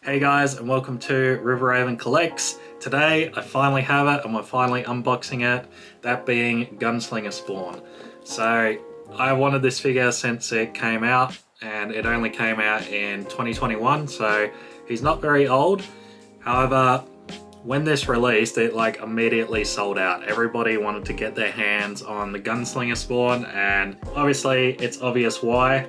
Hey guys, and welcome to Riverhaven Collects. Today I finally have it and we're finally unboxing it, that being Slinger Spawn. So I wanted this figure since it came out, and it only came out in 2021, so he's not very old. However, when this released, it like immediately sold out. Everybody wanted to get their hands on the Gunslinger Spawn, and obviously it's obvious why.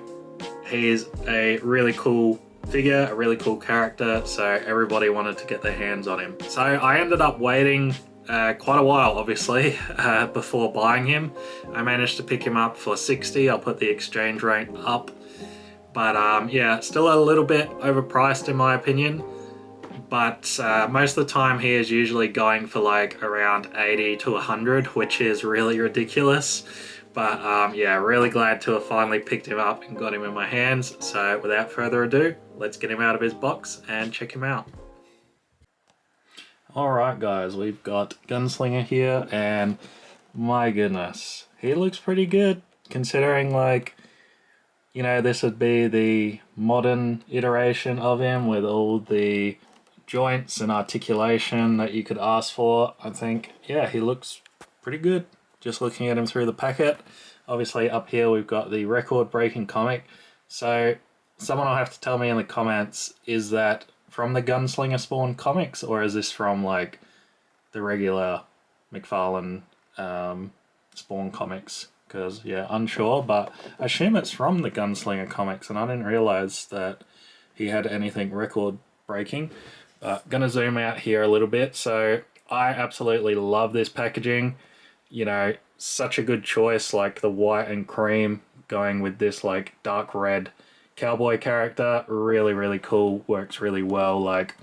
He's a really cool figure, a really cool character, so everybody wanted to get their hands on him. So I ended up waiting quite a while, obviously, before buying him. I managed to pick him up for 60. I'll put the exchange rate up, but yeah, still a little bit overpriced in my opinion. But most of the time he is usually going for like around 80 to 100, which is really ridiculous. But yeah, really glad to have finally picked him up and got him in my hands. So without further ado, let's get him out of his box and check him out. Alright guys, we've got Gunslinger here, and my goodness, he looks pretty good considering, like, you know, this would be the modern iteration of him with all the joints and articulation that you could ask for. I think, yeah, he looks pretty good. Just looking at him through the packet. Obviously up here we've got the record-breaking comic. So someone will have to tell me in the comments, is that from the Gunslinger Spawn comics, or is this from like the regular McFarlane Spawn comics? Because yeah, unsure, but I assume it's from the Gunslinger comics, and I didn't realize that he had anything record-breaking. Gonna zoom out here a little bit. So I absolutely love this packaging. You know, such a good choice, like the white and cream going with this like dark red cowboy character. Really, really cool, works really well. Like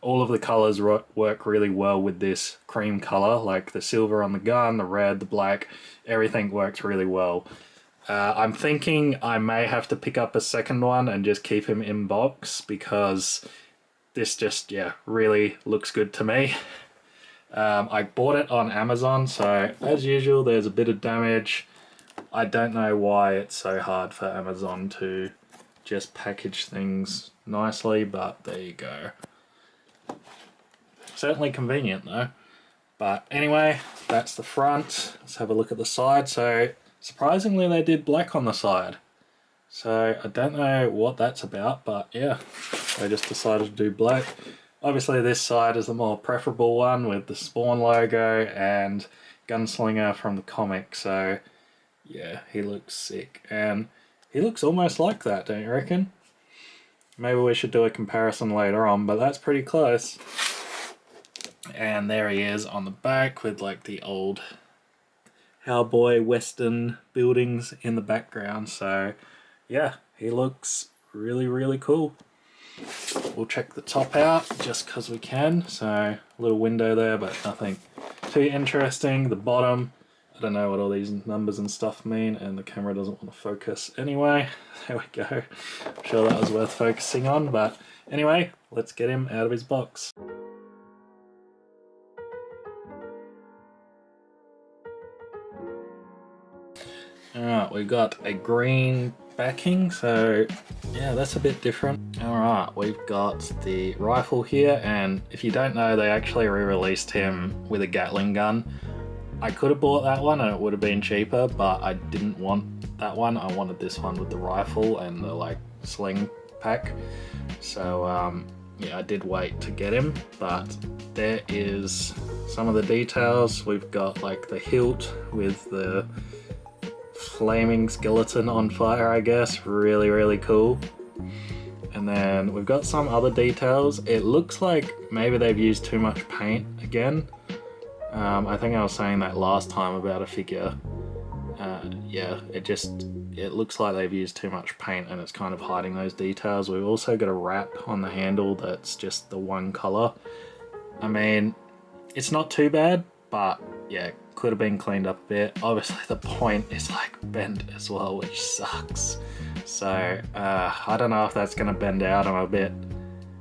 all of the colors work really well with this cream color, like the silver on the gun, the red, the black, everything works really well. I'm thinking I may have to pick up a second one and just keep him in box, because this just, yeah, really looks good to me. I bought it on Amazon, so as usual there's a bit of damage. I don't know why it's so hard for Amazon to just package things nicely, but there you go. Certainly convenient though. But anyway, that's the front. Let's have a look at the side. So surprisingly they did black on the side. So I don't know what that's about, but yeah, they just decided to do black. Obviously this side is the more preferable one with the Spawn logo and Gunslinger from the comic, so yeah, he looks sick. And he looks almost like that, don't you reckon? Maybe we should do a comparison later on, but that's pretty close. And there he is on the back with like the old cowboy western buildings in the background, so yeah, he looks really, really cool. We'll check the top out just because we can. So a little window there, but nothing too interesting. The bottom, I don't know what all these numbers and stuff mean, and the camera doesn't want to focus anyway. There we go. I'm sure that was worth focusing on, but anyway, let's get him out of his box. Alright, we got a green backing, so yeah, that's a bit different. Alright, we've got the rifle here, and if you don't know, they actually re-released him with a Gatling gun. I could have bought that one and it would have been cheaper, but I didn't want that one. I wanted this one with the rifle and the like sling pack. So yeah, I did wait to get him, but there is some of the details. We've got like the hilt with the flaming skeleton on fire, I guess. Really, really cool. And then we've got some other details. It looks like maybe they've used too much paint again. I think I was saying that last time about a figure. Yeah, it looks like they've used too much paint and it's kind of hiding those details. We've also got a wrap on the handle that's just the one color. I mean, it's not too bad, but yeah, could have been cleaned up a bit. Obviously the point is like bent as well, which sucks. So I don't know if that's gonna bend out.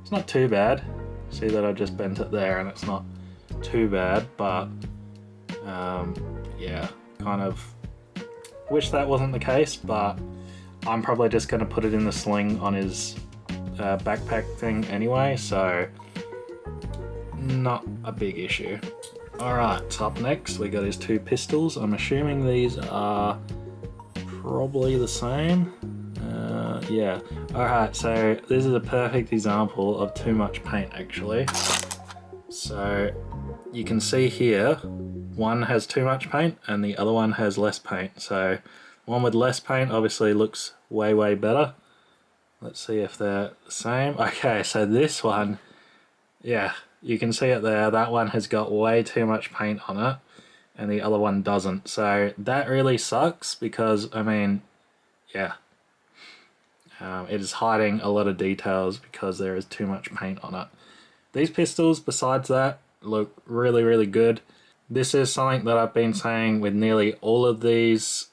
It's not too bad. See that I just bent it there and it's not too bad, but yeah, kind of wish that wasn't the case, but I'm probably just gonna put it in the sling on his backpack thing anyway, so not a big issue. Alright, up next we got his 2 pistols. I'm assuming these are probably the same. Yeah. Alright, so this is a perfect example of too much paint actually. So you can see here, one has too much paint and the other one has less paint. So one with less paint obviously looks way better. Let's see if they're the same. Okay, so this one, yeah, you can see it there. That one has got way too much paint on it and the other one doesn't. So that really sucks because, I mean, yeah, it is hiding a lot of details because there is too much paint on it. These pistols, besides that, look really good. This is something that I've been saying with nearly all of these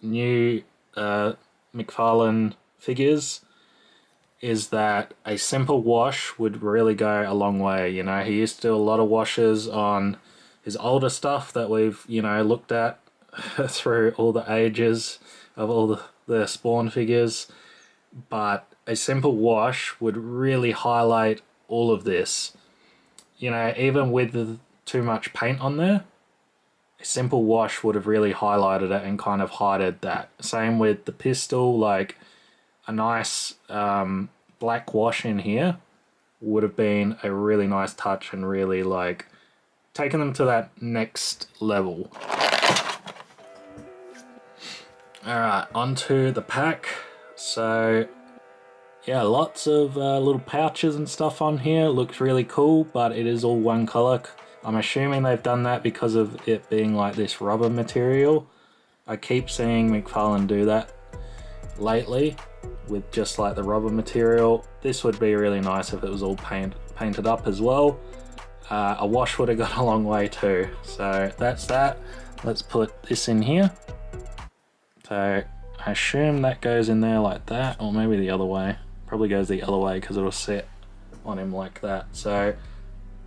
new McFarlane figures, is that a simple wash would really go a long way. You know, he used to do a lot of washes on his older stuff that we've, you know, looked at through all the ages of all the Spawn figures, but a simple wash would really highlight all of this. You know, even with too much paint on there, a simple wash would have really highlighted it and kind of hided that. Same with the pistol, like a nice black wash in here would have been a really nice touch and really like taken them to that next level. Alright, onto the pack. So yeah, lots of little pouches and stuff on here. Looks really cool, but it is all one color. I'm assuming they've done that because of it being like this rubber material. I keep seeing McFarlane do that lately with just like the rubber material. This would be really nice if it was all painted up as well. A wash would have gone a long way too. So that's that. Let's put this in here. So I assume that goes in there like that, or maybe the other way. Probably goes the other way because it'll sit on him like that. So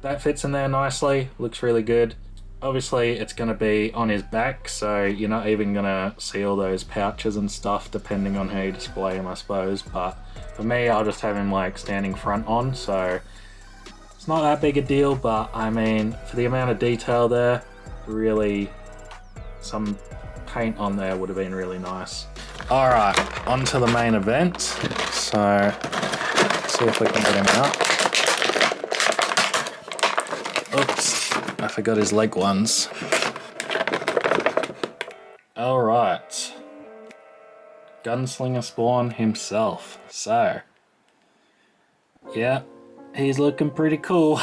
that fits in there nicely, looks really good. Obviously it's going to be on his back, so you're not even going to see all those pouches and stuff depending on how you display him, I suppose. But for me, I'll just have him like standing front on, so it's not that big a deal. But I mean, for the amount of detail there, really some paint on there would have been really nice. Alright, on to the main event. So let's see if we can get him out. Oops, I forgot his leg ones. Alright, Gunslinger Spawn himself. So yeah, he's looking pretty cool.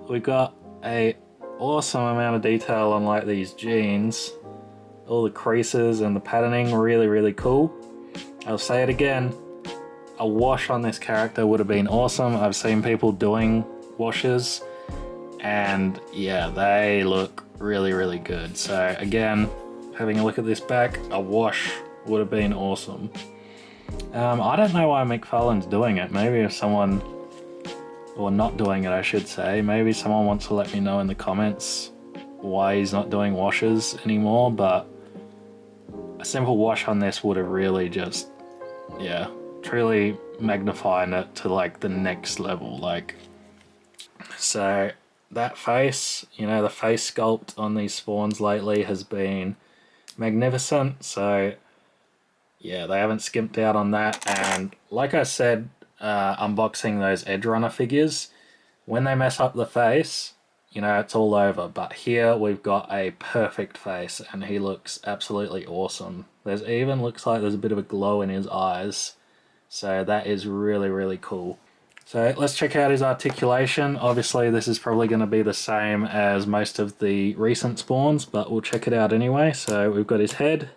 We've got a awesome amount of detail on like these jeans. All the creases and the patterning, really cool. I'll say it again, a wash on this character would have been awesome. I've seen people doing washes and yeah, they look really good. So again, having a look at this back, a wash would have been awesome. I don't know why McFarlane's doing it. Maybe if someone, or not doing it I should say, maybe someone wants to let me know in the comments why he's not doing washes anymore, but a simple wash on this would have really just, yeah, truly magnified it to like the next level. Like, so that face, you know, the face sculpt on these spawns lately has been magnificent. So yeah, they haven't skimped out on that. And like I said, unboxing those Edge Runner figures, when they mess up the face, you know, it's all over. But here we've got a perfect face and he looks absolutely awesome. There's even looks like there's a bit of a glow in his eyes. So that is really cool. So let's check out his articulation. Obviously this is probably going to be the same as most of the recent spawns, but we'll check it out anyway. So we've got his head.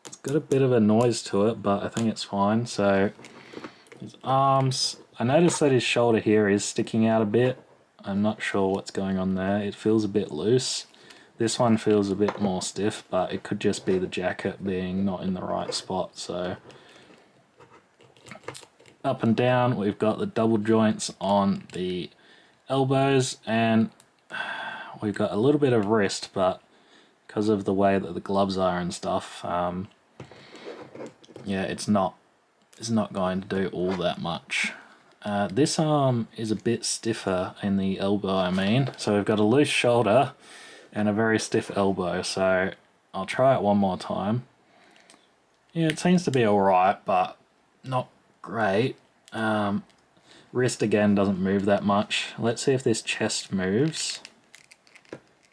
It's got a bit of a noise to it, but I think it's fine. So his arms. I noticed that his shoulder here is sticking out a bit. I'm not sure what's going on there. It feels a bit loose. This one feels a bit more stiff, but it could just be the jacket being not in the right spot. So up and down, we've got the double joints on the elbows, and we've got a little bit of wrist, but because of the way that the gloves are and stuff, yeah, it's not is not going to do all that much. This arm is a bit stiffer in the elbow, I mean. So we've got a loose shoulder and a very stiff elbow, so I'll try it one more time. Yeah, it seems to be alright, but not great. Wrist again doesn't move that much. Let's see if this chest moves.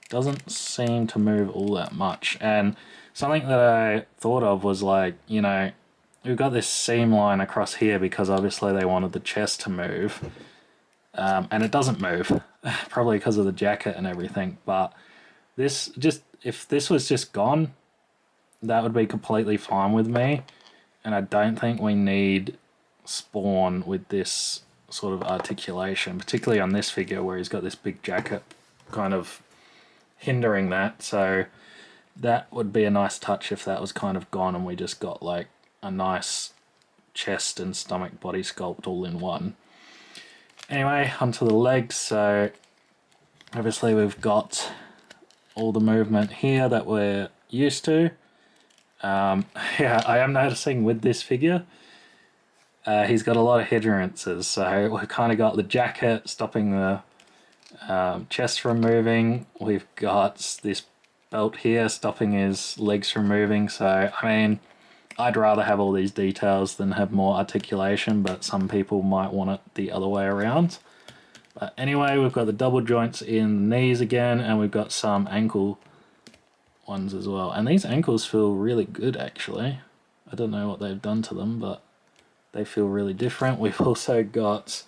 Doesn't seem to move all that much. And something that I thought of was like, you know, we've got this seam line across here because obviously they wanted the chest to move. And it doesn't move, probably because of the jacket and everything. But this just, if this was just gone, that would be completely fine with me. And I don't think we need Spawn with this sort of articulation, particularly on this figure where he's got this big jacket kind of hindering that. So that would be a nice touch if that was kind of gone and we just got like a nice chest and stomach body sculpt all in one. Anyway, onto the legs. So obviously we've got all the movement here that we're used to. Yeah, I am noticing with this figure, he's got a lot of hindrances. So we've kind of got the jacket stopping the chest from moving. We've got this belt here stopping his legs from moving. So, I mean, I'd rather have all these details than have more articulation, but some people might want it the other way around. But anyway, we've got the double joints in the knees again, and we've got some ankle ones as well. And these ankles feel really good, actually. I don't know what they've done to them, but they feel really different. We've also got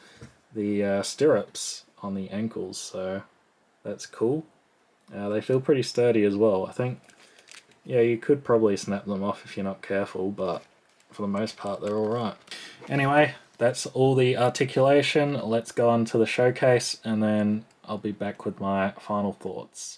the stirrups on the ankles, so that's cool. They feel pretty sturdy as well. I think, yeah, you could probably snap them off if you're not careful, but for the most part they're alright. Anyway, that's all the articulation. Let's go on to the showcase and then I'll be back with my final thoughts.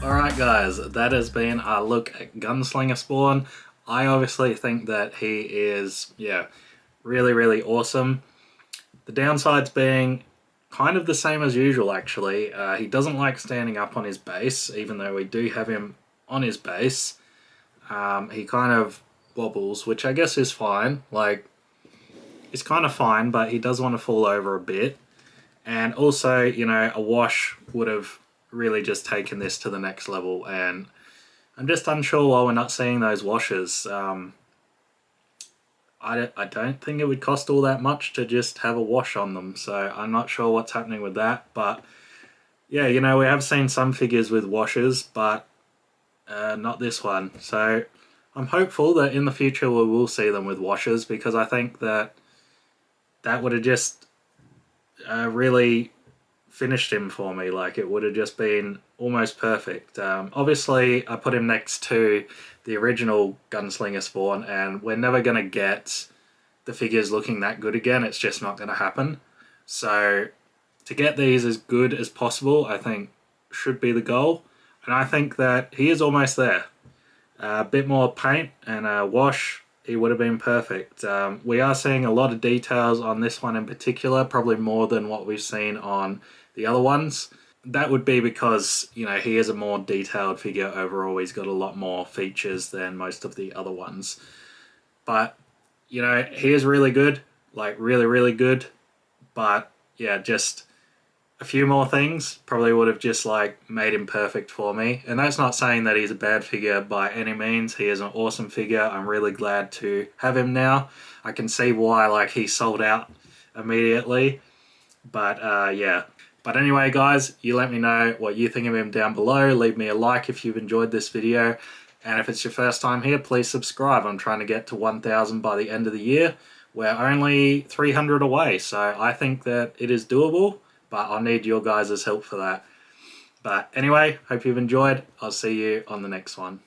Alright guys, that has been our look at Gunslinger Spawn. I obviously think that he is, yeah, really awesome. The downsides being kind of the same as usual actually. He doesn't like standing up on his base, even though we do have him on his base. He kind of wobbles, which I guess is fine. Like, it's kind of fine, but he does want to fall over a bit. And also, you know, a wash would have really just taken this to the next level, and I'm just unsure why we're not seeing those washes. I don't think it would cost all that much to just have a wash on them, so I'm not sure what's happening with that. But yeah, you know, we have seen some figures with washes, but not this one. So I'm hopeful that in the future we will see them with washes, because I think that that would have just really finished him for me. Like, it would have just been almost perfect. Obviously I put him next to the original Gunslinger Spawn, and we're never going to get the figures looking that good again. It's just not going to happen. So to get these as good as possible, I think should be the goal, and I think that he is almost there. A bit more paint and a wash, he would have been perfect. We are seeing a lot of details on this one in particular, probably more than what we've seen on the other ones. That would be because, you know, he is a more detailed figure overall. He's got a lot more features than most of the other ones. But, you know, he is really good, like really, really good. But yeah, just a few more things probably would have just like made him perfect for me. And that's not saying that he's a bad figure by any means. He is an awesome figure. I'm really glad to have him now. I can see why like he sold out immediately. But yeah. But anyway, guys, you let me know what you think of him down below. Leave me a like if you've enjoyed this video. And if it's your first time here, please subscribe. I'm trying to get to 1,000 by the end of the year. We're only 300 away, so I think that it is doable, but I'll need your guys' help for that. But anyway, hope you've enjoyed. I'll see you on the next one.